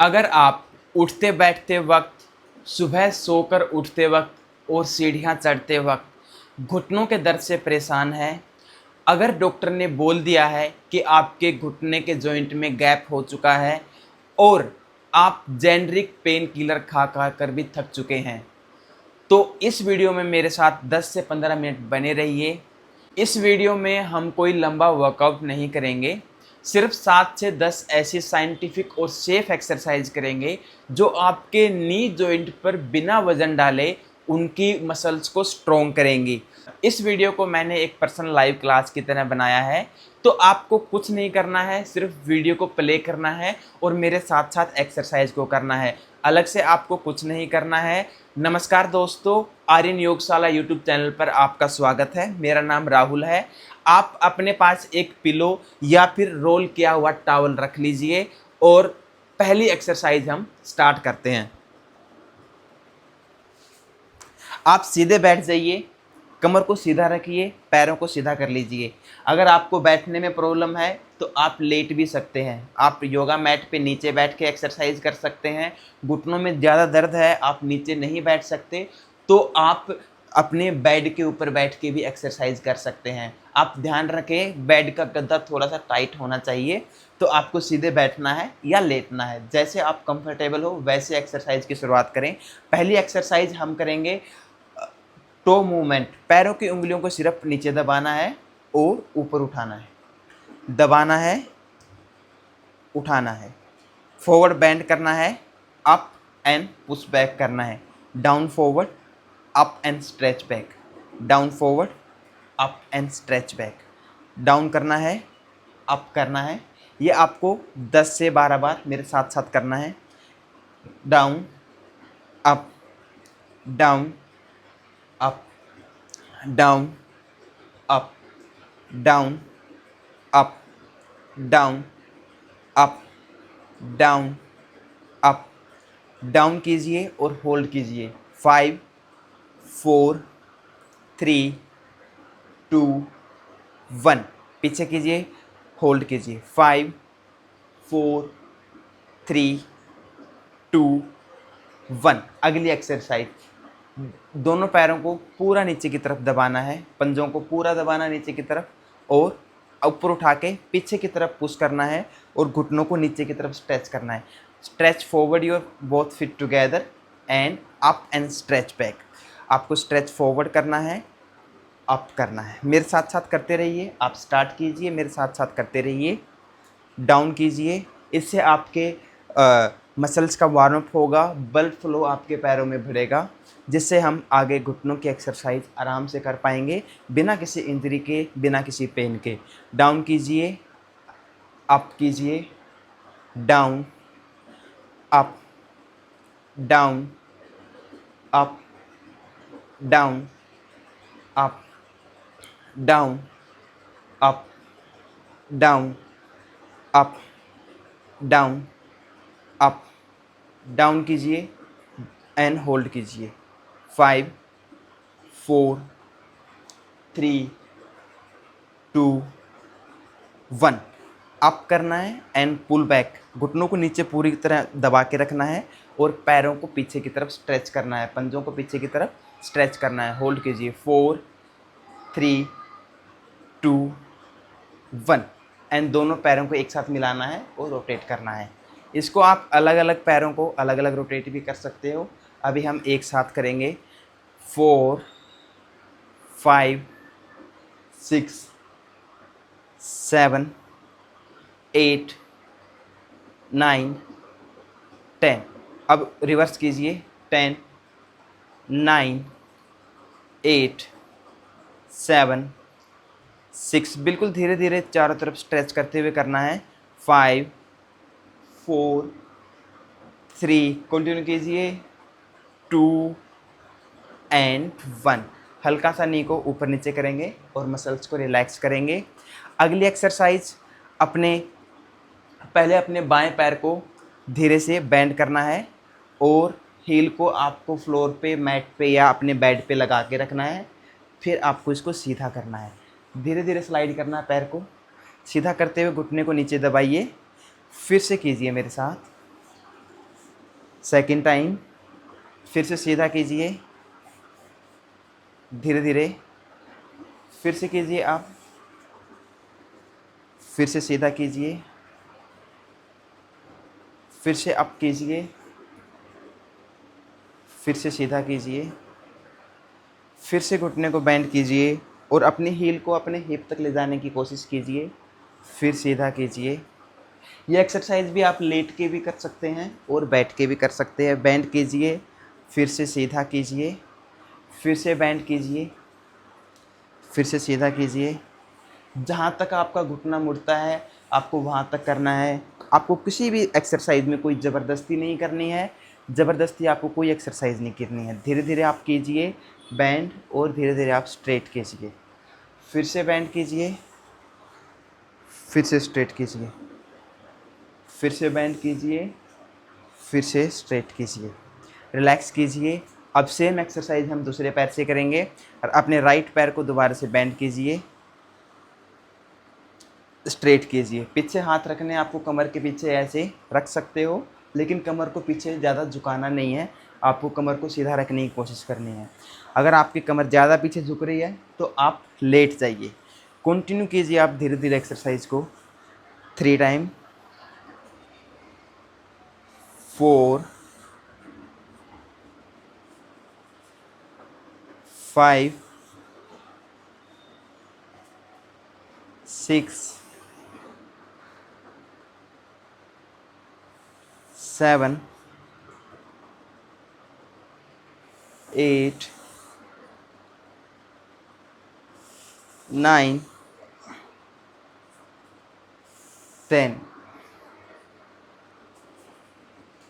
अगर आप उठते बैठते वक्त, सुबह सोकर उठते वक्त और सीढ़ियाँ चढ़ते वक्त घुटनों के दर्द से परेशान हैं, अगर डॉक्टर ने बोल दिया है कि आपके घुटने के जॉइंट में गैप हो चुका है और आप जेनरिक पेन किलर खा खा कर भी थक चुके हैं, तो इस वीडियो में मेरे साथ 10 से 15 मिनट बने रहिए। इस वीडियो में हम कोई लंबा वर्कआउट नहीं करेंगे, सिर्फ 7 से 10 ऐसी साइंटिफिक और सेफ एक्सरसाइज करेंगे जो आपके नी जॉइंट पर बिना वजन डाले उनकी मसल्स को स्ट्रॉन्ग करेंगी। इस वीडियो को मैंने एक पर्सनल लाइव क्लास की तरह बनाया है, तो आपको कुछ नहीं करना है, सिर्फ वीडियो को प्ले करना है और मेरे साथ साथ एक्सरसाइज को करना है। अलग से आपको कुछ नहीं करना है। नमस्कार दोस्तों, आर्यन योगशाला यूट्यूब चैनल पर आपका स्वागत है। मेरा नाम राहुल है। आप अपने पास एक पिलो या फिर रोल किया हुआ टॉवल रख लीजिए और पहली एक्सरसाइज हम स्टार्ट करते हैं। आप सीधे बैठ जाइए, कमर को सीधा रखिए, पैरों को सीधा कर लीजिए। अगर आपको बैठने में प्रॉब्लम है तो आप लेट भी सकते हैं। आप योगा मैट पे नीचे बैठ के एक्सरसाइज कर सकते हैं। घुटनों में ज़्यादा दर्द है, आप नीचे नहीं बैठ सकते, तो आप अपने बेड के ऊपर बैठ के भी एक्सरसाइज कर सकते हैं। आप ध्यान रखें, बेड का गद्दा थोड़ा सा टाइट होना चाहिए। तो आपको सीधे बैठना है या लेटना है, जैसे आप कंफर्टेबल हो वैसे एक्सरसाइज की शुरुआत करें। पहली एक्सरसाइज हम करेंगे टो मूवमेंट। पैरों की उंगलियों को सिर्फ नीचे दबाना है और ऊपर उठाना है, दबाना है, उठाना है। फॉरवर्ड बेंड करना है, अप एंड पुश बैक करना है, down forward, up and stretch back, down forward, up and stretch back, down करना है, अप करना है। ये आपको 10 से 12 बार मेरे साथ साथ करना है। Down, up, down, up, down, up, down, up, down, up, down, up, down कीजिए और होल्ड कीजिए। 5 4 3 2 1। पीछे कीजिए, होल्ड कीजिए। 5 4 3 2 1। अगली एक्सरसाइज, दोनों पैरों को पूरा नीचे की तरफ दबाना है, पंजों को पूरा दबाना नीचे की तरफ और ऊपर उठा के पीछे की तरफ पुश करना है और घुटनों को नीचे की तरफ स्ट्रेच करना है। Stretch forward your both feet together and up and stretch back. आपको स्ट्रेच फॉरवर्ड करना है, अप करना है। मेरे साथ साथ करते रहिए, आप स्टार्ट कीजिए, मेरे साथ साथ करते रहिए। डाउन कीजिए, इससे आपके मसल्स का वार्म अप होगा, ब्लड फ्लो आपके पैरों में बढ़ेगा, जिससे हम आगे घुटनों की एक्सरसाइज आराम से कर पाएंगे बिना किसी इंजरी के, बिना किसी पेन के। डाउन कीजिए, अप कीजिए, down, up, down, up, down, up, down, up, down, up, down, up, down कीजिए एंड होल्ड कीजिए। 5 4 3 2 1। अप करना है एंड पुल बैक। घुटनों को नीचे पूरी तरह दबा के रखना है और पैरों को पीछे की तरफ स्ट्रेच करना है, पंजों को पीछे की तरफ स्ट्रेच करना है। होल्ड कीजिए। 4 3 2 1 एंड दोनों पैरों को एक साथ मिलाना है और रोटेट करना है। इसको आप अलग अलग पैरों को अलग अलग रोटेट भी कर सकते हो। अभी हम एक साथ करेंगे। 4 5 6 7 8 9 10। अब रिवर्स कीजिए। 10 9 8 7 6। बिल्कुल धीरे धीरे चारों तरफ स्ट्रेच करते हुए करना है। 5 4 3, कंटिन्यू कीजिए, 2 एंड 1। हल्का सा नी को ऊपर नीचे करेंगे और मसल्स को रिलैक्स करेंगे। अगली एक्सरसाइज, पहले अपने बाएं पैर को धीरे से बेंड करना है और हील को आपको फ्लोर पे, मैट पे या अपने बेड पे लगा के रखना है। फिर आपको इसको सीधा करना है, धीरे धीरे स्लाइड करना है। पैर को सीधा करते हुए घुटने को नीचे दबाइए। फिर से कीजिए मेरे साथ। सेकंड टाइम, फिर से सीधा कीजिए धीरे धीरे, फिर से कीजिए आप, फिर से सीधा कीजिए, फिर से अप कीजिए, फिर से सीधा कीजिए, फिर से घुटने को बेंड कीजिए और अपनी हील को अपने हिप तक ले जाने की कोशिश कीजिए, फिर सीधा कीजिए। ये एक्सरसाइज भी आप लेट के भी कर सकते हैं और बैठ के भी कर सकते हैं। बेंड कीजिए, फिर से सीधा कीजिए, फिर से बेंड कीजिए, फिर से सीधा कीजिए। जहाँ तक आपका घुटना मुड़ता है आपको वहाँ तक करना है। आपको किसी भी एक्सरसाइज में कोई ज़बरदस्ती नहीं करनी है, ज़बरदस्ती आपको कोई एक्सरसाइज नहीं करनी है। धीरे धीरे आप कीजिए बैंड और धीरे धीरे आप स्ट्रेट कीजिए, फिर से बैंड कीजिए, फिर से स्ट्रेट कीजिए, फिर से बैंड कीजिए, फिर से स्ट्रेट कीजिए। रिलैक्स कीजिए। अब सेम एक्सरसाइज हम दूसरे पैर से करेंगे और अपने राइट पैर को दोबारा से बैंड कीजिए, स्ट्रेट कीजिए। पीछे हाथ रखने आपको कमर के पीछे ऐसे रख सकते हो, लेकिन कमर को पीछे ज़्यादा झुकाना नहीं है, आपको कमर को सीधा रखने की कोशिश करनी है। अगर आपकी कमर ज़्यादा पीछे झुक रही है तो आप लेट जाइए। कंटिन्यू कीजिए आप धीरे धीरे एक्सरसाइज को। 3 टाइम, 4, 5, 6, 7, 8, 9, 10।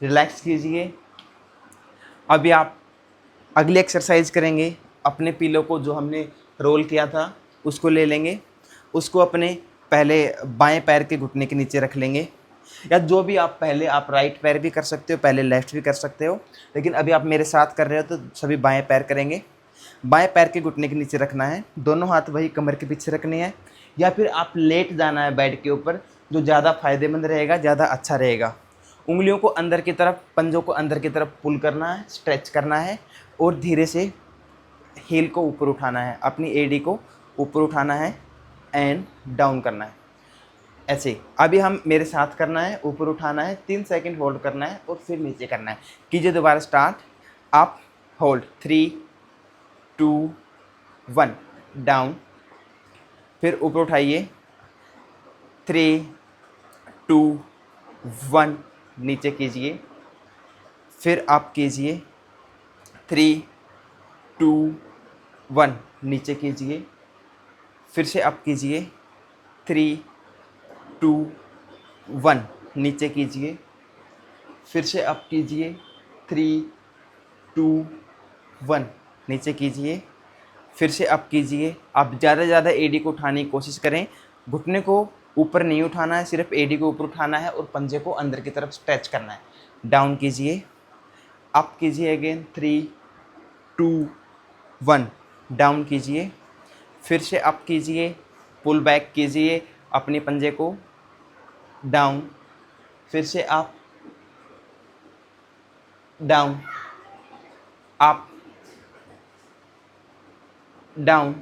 रिलैक्स कीजिए। अभी आप अगली एक्सरसाइज करेंगे। अपने पिलो को जो हमने रोल किया था उसको ले लेंगे, उसको अपने पहले बाएं पैर के घुटने के नीचे रख लेंगे, या जो भी आप पहले आप राइट पैर भी कर सकते हो, पहले लेफ्ट भी कर सकते हो, लेकिन अभी आप मेरे साथ कर रहे हो तो सभी बाएं पैर करेंगे। बाएं पैर के घुटने के नीचे रखना है, दोनों हाथ वही कमर के पीछे रखने हैं, या फिर आप लेट जाना है बेड के ऊपर, जो ज़्यादा फायदेमंद रहेगा, ज़्यादा अच्छा रहेगा। उंगलियों को अंदर की तरफ, पंजों को अंदर की तरफ पुल करना है, स्ट्रेच करना है और धीरे से हील को ऊपर उठाना है, अपनी एडी को ऊपर उठाना है एंड डाउन करना है। ऐसे अभी हम मेरे साथ करना है, ऊपर उठाना है, 3 सेकंड होल्ड करना है और फिर नीचे करना है। कीजिए दोबारा स्टार्ट। अप, होल्ड, 3, 2, 1, डाउन, फिर ऊपर उठाइए, 3, 2, 1, नीचे कीजिए, फिर आप कीजिए, 3, 2, 1, नीचे कीजिए, फिर से अप कीजिए, 3, 2, 1, नीचे कीजिए, फिर से अप कीजिए, 3, 2, 1, नीचे कीजिए, फिर से अप कीजिए। आप ज़्यादा से ज़्यादा एडी को उठाने की कोशिश करें, घुटने को ऊपर नहीं उठाना है, सिर्फ एडी को ऊपर उठाना है और पंजे को अंदर की तरफ स्ट्रेच करना है। डाउन कीजिए, अप कीजिए अगेन, 3, 2, 1, डाउन कीजिए, फिर से अप कीजिए, पुल बैक कीजिए अपने पंजे को, डाउन, फिर से up, down, up, down,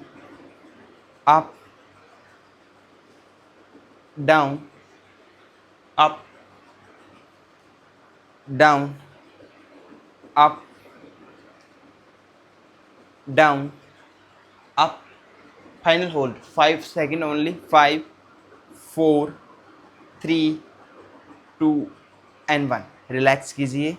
up, down, up, down, up, down, up. Final hold 5 second only. 5, 4, 3, 2 and 1। Relax कीजिए,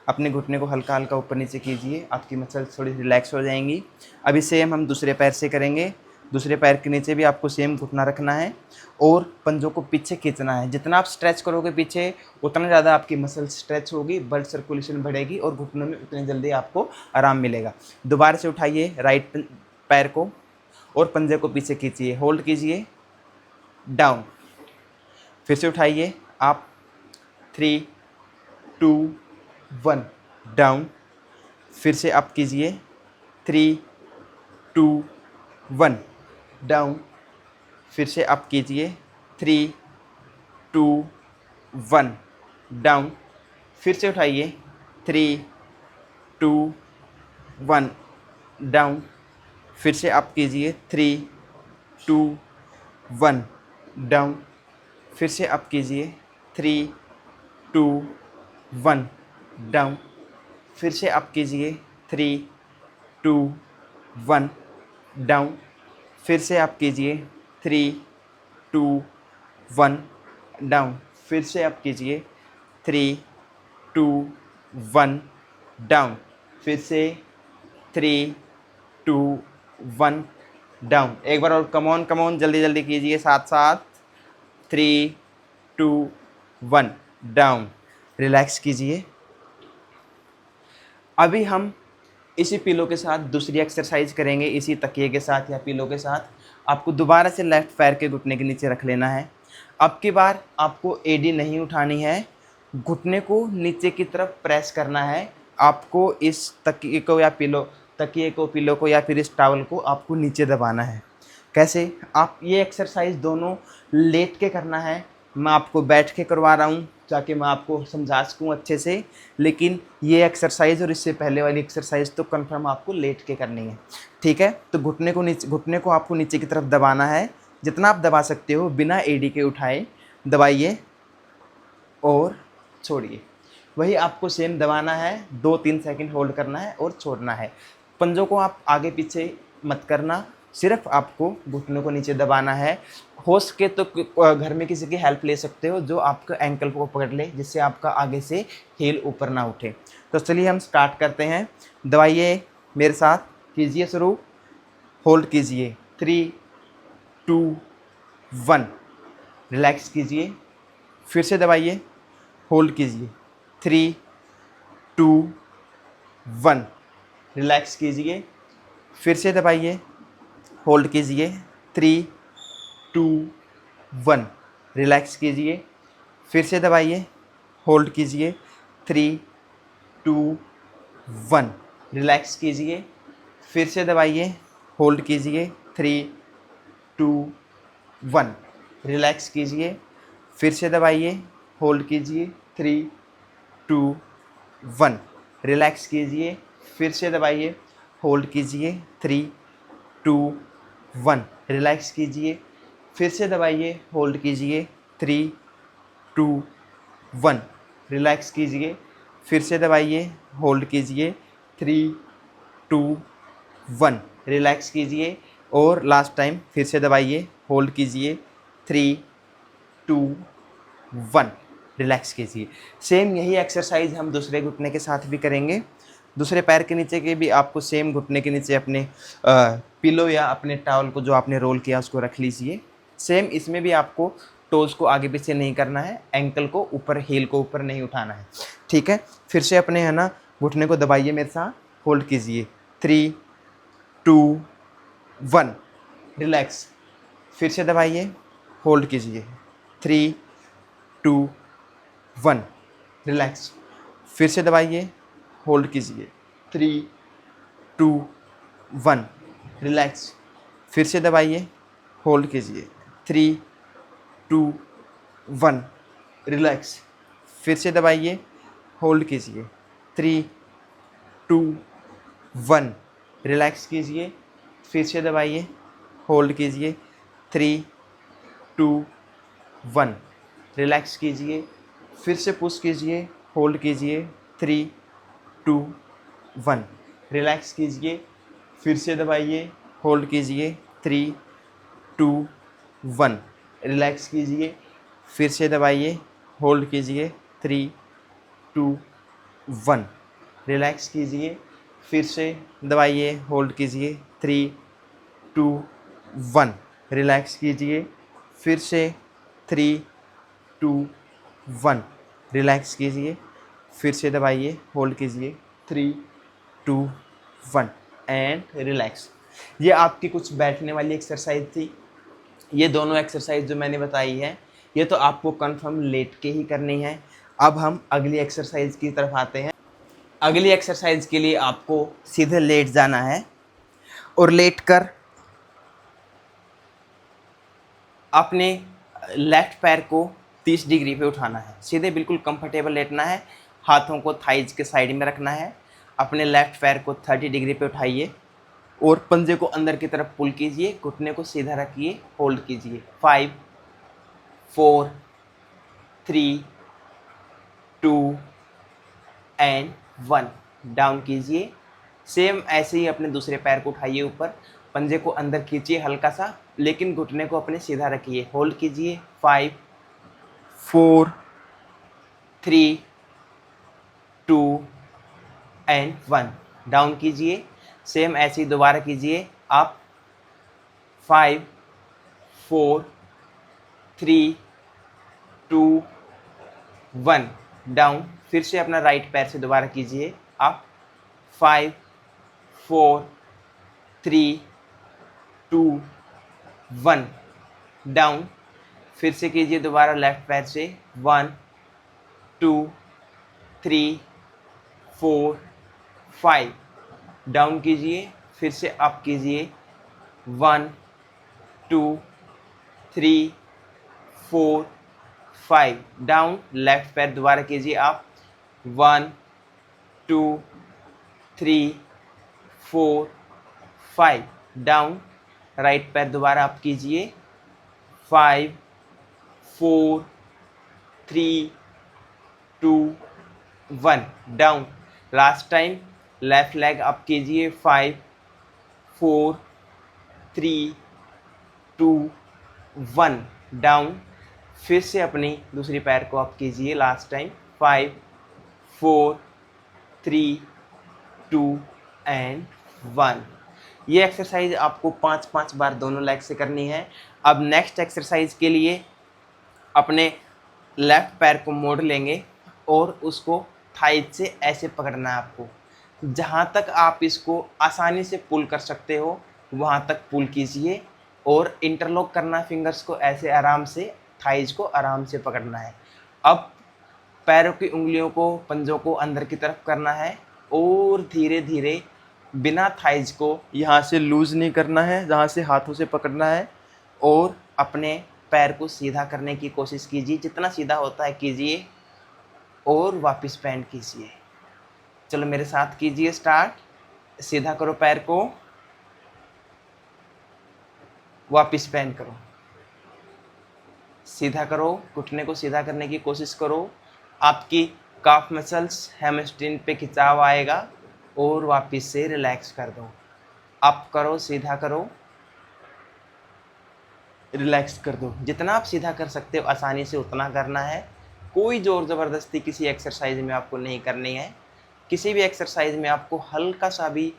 अपने घुटने को हल्का हल्का ऊपर नीचे कीजिए, आपकी मसल्स थोड़ी रिलैक्स हो जाएंगी। अभी सेम हम दूसरे पैर से करेंगे। दूसरे पैर के नीचे भी आपको सेम घुटना रखना है और पंजों को पीछे खींचना है। जितना आप स्ट्रेच करोगे पीछे, उतना ज़्यादा आपकी मसल स्ट्रेच होगी, ब्लड सर्कुलेशन बढ़ेगी और घुटनों में उतनी जल्दी आपको आराम मिलेगा। दोबारा से उठाइए राइट पैर को और पंजे को पीछे खींचिए, होल्ड कीजिए, डाउन, फिर से उठाइए, आप, 3, 2, 1, डाउन, फिर से अप कीजिए, 3, 2, 1, डाउन, फिर से अप कीजिए, 3, 2, 1, डाउन, फिर से उठाइए, 3 2 1 डाउन। फिर से अप कीजिए 3 2 1 डाउन। फिर से अप कीजिए 3 2 1 डाउन। फिर से अप कीजिए 3 2 1 डाउन। फिर से अप कीजिए 3 2 1 डाउन। फिर से अप कीजिए 3 2 1 डाउन। फिर से 3 2 1 डाउन। एक बार और, कम ऑन जल्दी जल्दी कीजिए साथ साथ। 3 2 1 डाउन। रिलैक्स कीजिए। अभी हम इसी पिलो के साथ दूसरी एक्सरसाइज करेंगे, इसी तकिए के साथ या पिलो के साथ। आपको दोबारा से लेफ्ट पैर के घुटने के नीचे रख लेना है। अब की बार आपको एडी नहीं उठानी है, घुटने को नीचे की तरफ प्रेस करना है। आपको इस तकिए को या पिलो, तकिए को, पिलो को या फिर इस टॉवल को आपको नीचे दबाना है। कैसे? आप ये एक्सरसाइज दोनों लेट के करना है। मैं आपको बैठ के करवा रहा हूँ ताकि मैं आपको समझा सकूँ अच्छे से, लेकिन ये एक्सरसाइज और इससे पहले वाली एक्सरसाइज तो कंफर्म आपको लेट के करनी है। ठीक है? तो घुटने को आपको नीचे की तरफ दबाना है, जितना आप दबा सकते हो बिना एडी के उठाए दबाइए और छोड़िए। वही आपको सेम दबाना है, 2-3 सेकंड होल्ड करना है और छोड़ना है। पंजों को आप आगे पीछे मत करना, सिर्फ आपको घुटनों को नीचे दबाना है। हो सके तो घर में किसी की हेल्प ले सकते हो जो आपका एंकल को पकड़ ले, जिससे आपका आगे से हील ऊपर ना उठे। तो चलिए हम स्टार्ट करते हैं। दबाइए मेरे साथ, कीजिए शुरू, होल्ड कीजिए 3 2 1, रिलैक्स कीजिए। फिर से दबाइए, होल्ड कीजिए 3 2 1, रिलैक्स कीजिए। फिर से दबाइए, होल्ड कीजिए 3 2 1, रिलैक्स कीजिए। फिर से दबाइए, होल्ड कीजिए 3 2 1, रिलैक्स कीजिए। फिर से दबाइए, होल्ड कीजिए 3 2 1, रिलैक्स कीजिए। फिर से दबाइए, होल्ड कीजिए 3 2 1, रिलैक्स कीजिए। फिर से दबाइए, होल्ड कीजिए 3 2 1, रिलैक्स कीजिए। फिर से दबाइए, होल्ड कीजिए 3 2 1, रिलैक्स कीजिए। फिर से दबाइए, होल्ड कीजिए 3 2 1, रिलैक्स कीजिए। और लास्ट टाइम फिर से दबाइए, होल्ड कीजिए 3 2 1, रिलैक्स कीजिए। सेम यही एक्सरसाइज हम दूसरे घुटने के साथ भी करेंगे। दूसरे पैर के नीचे के भी आपको सेम घुटने के नीचे अपने पिलो या अपने टॉवल को जो आपने रोल किया उसको रख लीजिए। सेम इसमें भी आपको टोज़ को आगे पीछे नहीं करना है, एंकल को ऊपर, हील को ऊपर नहीं उठाना है। ठीक है? फिर से अपने है ना घुटने को दबाइए मेरे साथ, होल्ड कीजिए 3 2 1, रिलैक्स। फिर से दबाइए, होल्ड कीजिए 3 2 1, रिलैक्स। फिर से दबाइए, होल्ड कीजिए 3 2 1, रिलैक्स। फिर से दबाइए, होल्ड कीजिए 3 2 1, रिलैक्स। फिर से दबाइए, होल्ड कीजिए 3 2 1, रिलैक्स कीजिए। फिर से दबाइए, होल्ड कीजिए 3 2 1, रिलैक्स कीजिए। फिर से पुश कीजिए, होल्ड कीजिए 3 2 1, रिलैक्स कीजिए। फिर से दबाइए, होल्ड कीजिए 3 2 1, रिलैक्स कीजिए। फिर से दबाइए, होल्ड कीजिए 3 2 1, रिलैक्स कीजिए। फिर से दबाइए, होल्ड कीजिए 3 2 1, रिलैक्स कीजिए। फिर से 3 2 1, रिलैक्स कीजिए। फिर से दबाइए, होल्ड कीजिए 3 2 1 एंड रिलैक्स। ये आपकी कुछ बैठने वाली एक्सरसाइज थी। ये दोनों एक्सरसाइज जो मैंने बताई है ये तो आपको कंफर्म लेट के ही करनी है। अब हम अगली एक्सरसाइज की तरफ आते हैं। अगली एक्सरसाइज के लिए आपको सीधे लेट जाना है और लेट कर अपने लेफ्ट पैर को 30 डिग्री पे उठाना है। सीधे बिल्कुल कंफर्टेबल लेटना है हाथों को थाइज के साइड में रखना है। अपने लेफ्ट पैर को 30 डिग्री पे उठाइए और पंजे को अंदर की तरफ पुल कीजिए, घुटने को सीधा रखिए, होल्ड कीजिए। 5 4 3 2 एंड 1, डाउन कीजिए। सेम ऐसे ही अपने दूसरे पैर को उठाइए ऊपर, पंजे को अंदर खींचिए हल्का सा, लेकिन घुटने को अपने सीधा रखिए, होल्ड कीजिए। 5 4 3 2 एंड 1, डाउन कीजिए। सेम ऐसे ही दोबारा कीजिए आप। 5 4 3 2 1, डाउन। फिर से अपना राइट पैर से दोबारा कीजिए आप। 5 4 3 2 1, डाउन। फिर से कीजिए दोबारा लेफ्ट पैर से। 1 2 3 4 5, डाउन कीजिए। फिर से अप कीजिए। 1 2 3 4 5, डाउन। लेफ्ट पैर दोबारा कीजिए आप। 1 2 3 4 5, डाउन। राइट पैर दोबारा अप कीजिए। 5 4 3 2 1, down. Last time left leg up कीजिए। 5 4 3 2 1, डाउन। फिर से अपनी दूसरी पैर को अप कीजिए लास्ट टाइम। 5 4 3 2 एंड 1। ये एक्सरसाइज आपको 5-5 बार दोनों लेग से करनी है। अब नेक्स्ट एक्सरसाइज के लिए अपने लेफ्ट पैर को मोड़ लेंगे और उसको थाइज से ऐसे पकड़ना है आपको। जहाँ तक आप इसको आसानी से पुल कर सकते हो वहाँ तक पुल कीजिए और इंटरलॉक करना फिंगर्स को, ऐसे आराम से थाइज को आराम से पकड़ना है। अब पैरों की उंगलियों को, पंजों को अंदर की तरफ करना है और धीरे धीरे बिना थाइज को यहाँ से लूज़ नहीं करना है, जहाँ से हाथों से पकड़ना है, और अपने पैर को सीधा करने की कोशिश कीजिए। जितना सीधा होता है कीजिए और वापस बेंड कीजिए। चलो मेरे साथ कीजिए स्टार्ट। सीधा करो पैर को, वापस बेंड करो, सीधा करो, घुटने को सीधा करने की कोशिश करो। आपकी काफ मसल्स, हैमस्ट्रिंग पे खिंचाव आएगा और वापस से रिलैक्स कर दो। अप करो, सीधा करो, रिलैक्स कर दो। जितना आप सीधा कर सकते हो आसानी से उतना करना है। कोई ज़ोर ज़बरदस्ती किसी एक्सरसाइज में आपको नहीं करनी है। किसी भी एक्सरसाइज में आपको हल्का सा भी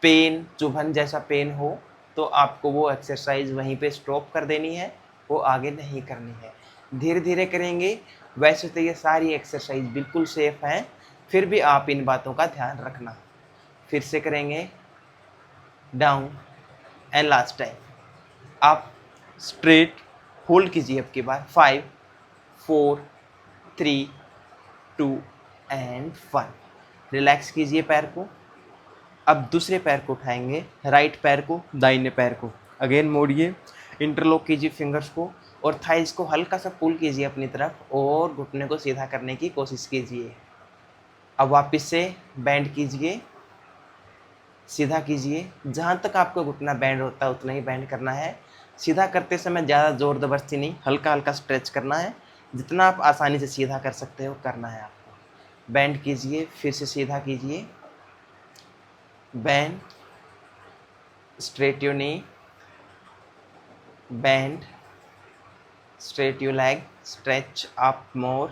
पेन, चुभन जैसा पेन हो तो आपको वो एक्सरसाइज वहीं पे स्टॉप कर देनी है, वो आगे नहीं करनी है। धीरे धीरे करेंगे। वैसे तो ये सारी एक्सरसाइज बिल्कुल सेफ़ हैं, फिर भी आप इन बातों का ध्यान रखना। फिर से करेंगे, डाउन एंड लास्ट टाइम। आप स्ट्रेट होल्ड कीजिए अब की बार। 5 4 3 2 एंड 1, रिलैक्स कीजिए पैर को। अब दूसरे पैर को उठाएंगे, राइट पैर को, दाहिने पैर को अगेन मोड़िए, इंटरलॉक कीजिए फिंगर्स को और थाइज को हल्का सा पुल कीजिए अपनी तरफ और घुटने को सीधा करने की कोशिश कीजिए। अब वापस से बेंड कीजिए, सीधा कीजिए। जहाँ तक आपका घुटना बेंड होता है उतना ही बेंड करना है। सीधा करते समय ज़्यादा ज़ोर ज़बरदस्ती नहीं, हल्का हल्का स्ट्रेच करना है। जितना आप आसानी से सीधा कर सकते हो करना है आपको। बेंड कीजिए, फिर से सीधा कीजिए, bend, straight your knee, bend, straight your leg, stretch up more,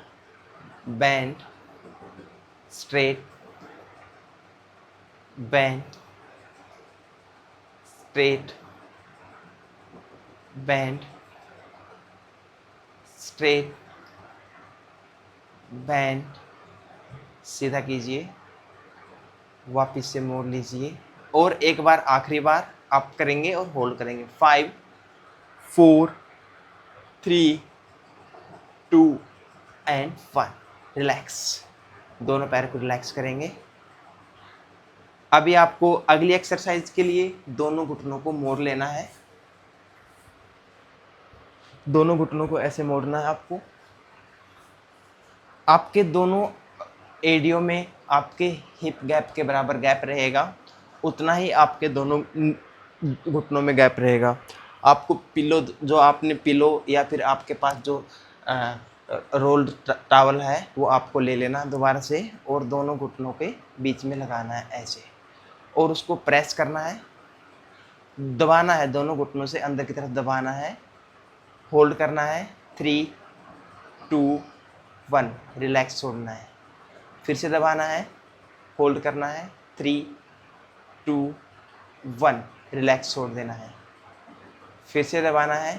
bend, straight, bend, straight, bend, straight, bend, सीधा कीजिए, वापस से मोड़ लीजिए और एक बार आखिरी बार अप करेंगे और होल्ड करेंगे। 5 4 3 2 एंड 1, रिलैक्स। दोनों पैर को रिलैक्स करेंगे। अभी आपको अगली एक्सरसाइज के लिए दोनों घुटनों को मोड़ लेना है। दोनों घुटनों को ऐसे मोड़ना है आपको। आपके दोनों एडियो में आपके हिप गैप के बराबर गैप रहेगा, उतना ही आपके दोनों घुटनों में गैप रहेगा। आपको पिलो, जो आपने पिलो या फिर आपके पास जो रोल्ड टॉवल है वो आपको ले लेना दोबारा से, और दोनों घुटनों के बीच में लगाना है ऐसे, और उसको प्रेस करना है, दबाना है, दोनों घुटनों से अंदर की तरफ दबाना है, होल्ड करना है, 3 2 1, रिलैक्स छोड़ना है, फिर से दबाना है, होल्ड करना है, 3 2 1, रिलैक्स छोड़ देना है, फिर से दबाना है,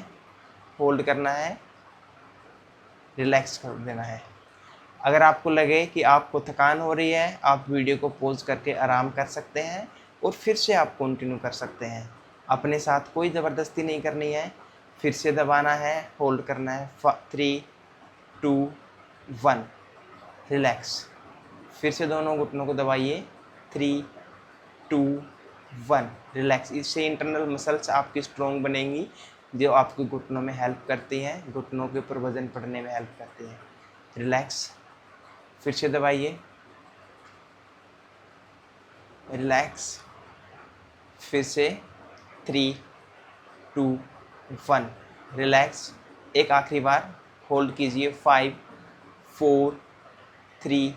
होल्ड करना है, रिलैक्स कर देना है। अगर आपको लगे कि आपको थकान हो रही है, आप वीडियो को पॉज करके आराम कर सकते हैं और फिर से आप कंटिन्यू कर सकते हैं। अपने साथ कोई ज़बरदस्ती नहीं करनी है। फिर से दबाना है, होल्ड करना है, 3 2 1, रिलैक्स। फिर से दोनों घुटनों को दबाइए, 3 2 1, रिलैक्स। इससे इंटरनल मसल्स आपकी स्ट्रॉन्ग बनेंगी, जो आपके घुटनों में हेल्प करती हैं, घुटनों के ऊपर वज़न पड़ने में हेल्प करती हैं। रिलैक्स, फिर से दबाइए, रिलैक्स, फिर से 3 2 1, रिलैक्स। एक आखिरी बार होल्ड कीजिए, 5 4 3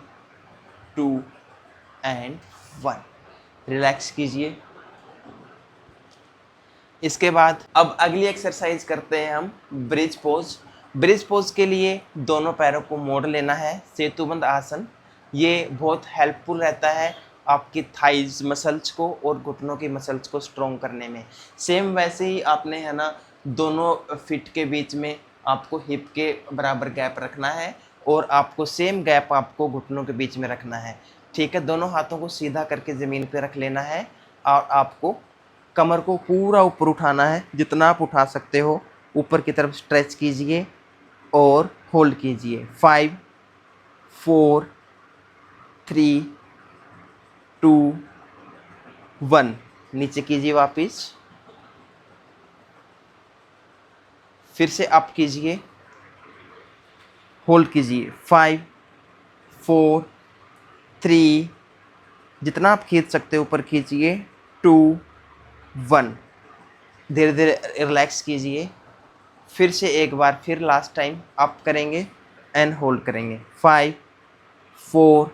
2 एंड 1, रिलैक्स कीजिए। इसके बाद अब अगली एक्सरसाइज करते हैं हम ब्रिज पोज। ब्रिज पोज के लिए दोनों पैरों को मोड़ लेना है, सेतुबंद आसन। ये बहुत हेल्पफुल रहता है आपकी थाइज मसल्स को और घुटनों की मसल्स को स्ट्रॉन्ग करने में। सेम वैसे ही आपने है ना, दोनों फिट के बीच में आपको हिप के बराबर गैप रखना है, और आपको सेम गैप आपको घुटनों के बीच में रखना है। ठीक है, दोनों हाथों को सीधा करके ज़मीन पे रख लेना है, और आपको कमर को पूरा ऊपर उठाना है, जितना आप उठा सकते हो ऊपर की तरफ स्ट्रेच कीजिए और होल्ड कीजिए। 5 4 3 2 1, नीचे कीजिए वापस, फिर से अप कीजिए, होल्ड कीजिए, 5 4 3, जितना आप खींच सकते हो ऊपर खींचिए, 2 1, धीरे धीरे रिलैक्स कीजिए। फिर से एक बार फिर लास्ट टाइम अप करेंगे एंड होल्ड करेंगे, 5 4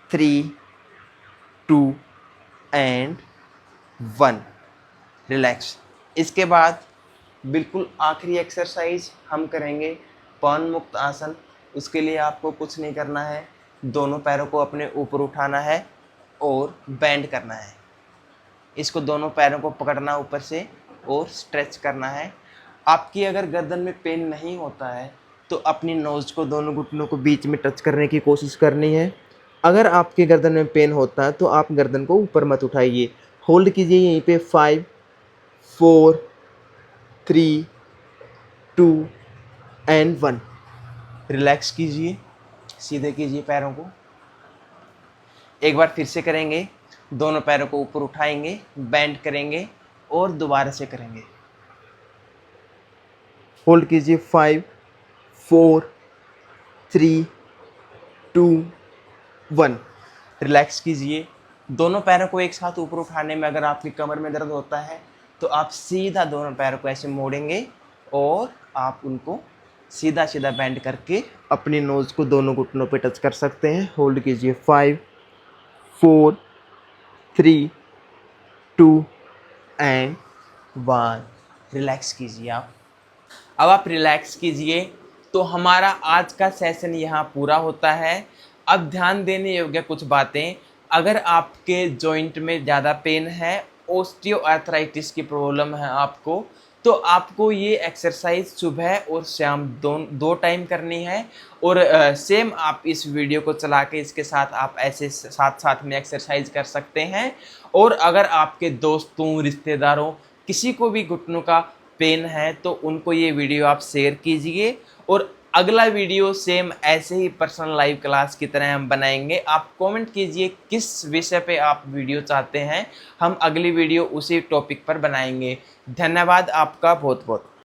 3 2 एंड 1, रिलैक्स। इसके बाद बिल्कुल आखिरी एक्सरसाइज हम करेंगे पवन मुक्त आसन। उसके लिए आपको कुछ नहीं करना है, दोनों पैरों को अपने ऊपर उठाना है और बेंड करना है। इसको दोनों पैरों को पकड़ना ऊपर से और स्ट्रेच करना है। आपकी अगर गर्दन में पेन नहीं होता है तो अपनी नोज़ को दोनों घुटनों को बीच में टच करने की कोशिश करनी है। अगर आपके गर्दन में पेन होता है तो आप गर्दन को ऊपर मत उठाइए, होल्ड कीजिए यहीं पे, 5 4 3 2 एंड 1, रिलैक्स कीजिए, सीधे कीजिए पैरों को। एक बार फिर से करेंगे, दोनों पैरों को ऊपर उठाएंगे, बेंड करेंगे और दोबारा से करेंगे। होल्ड कीजिए, 5 4 3 2 1, रिलैक्स कीजिए। दोनों पैरों को एक साथ ऊपर उठाने में अगर आपकी कमर में दर्द होता है तो आप सीधा दोनों पैरों को ऐसे मोड़ेंगे और आप उनको सीधा सीधा बेंड करके अपनी नोज़ को दोनों घुटनों पे टच कर सकते हैं। होल्ड कीजिए, 5 4 3 2 एंड 1, रिलैक्स कीजिए आप। अब आप रिलैक्स कीजिए। तो हमारा आज का सेशन यहाँ पूरा होता है। अब ध्यान देने योग्य कुछ बातें, अगर आपके जॉइंट में ज़्यादा पेन है, ऑस्टियोआर्थराइटिस की प्रॉब्लम है आपको, तो आपको ये एक्सरसाइज सुबह और शाम दो टाइम करनी है। और सेम आप इस वीडियो को चला के इसके साथ आप ऐसे साथ साथ में एक्सरसाइज कर सकते हैं। और अगर आपके दोस्तों, रिश्तेदारों, किसी को भी घुटनों का पेन है तो उनको ये वीडियो आप शेयर कीजिए। और अगला वीडियो सेम ऐसे ही पर्सनल लाइव क्लास की तरह हम बनाएंगे। आप कमेंट कीजिए किस विषय पे आप वीडियो चाहते हैं, हम अगली वीडियो उसी टॉपिक पर बनाएंगे। धन्यवाद आपका बहुत बहुत।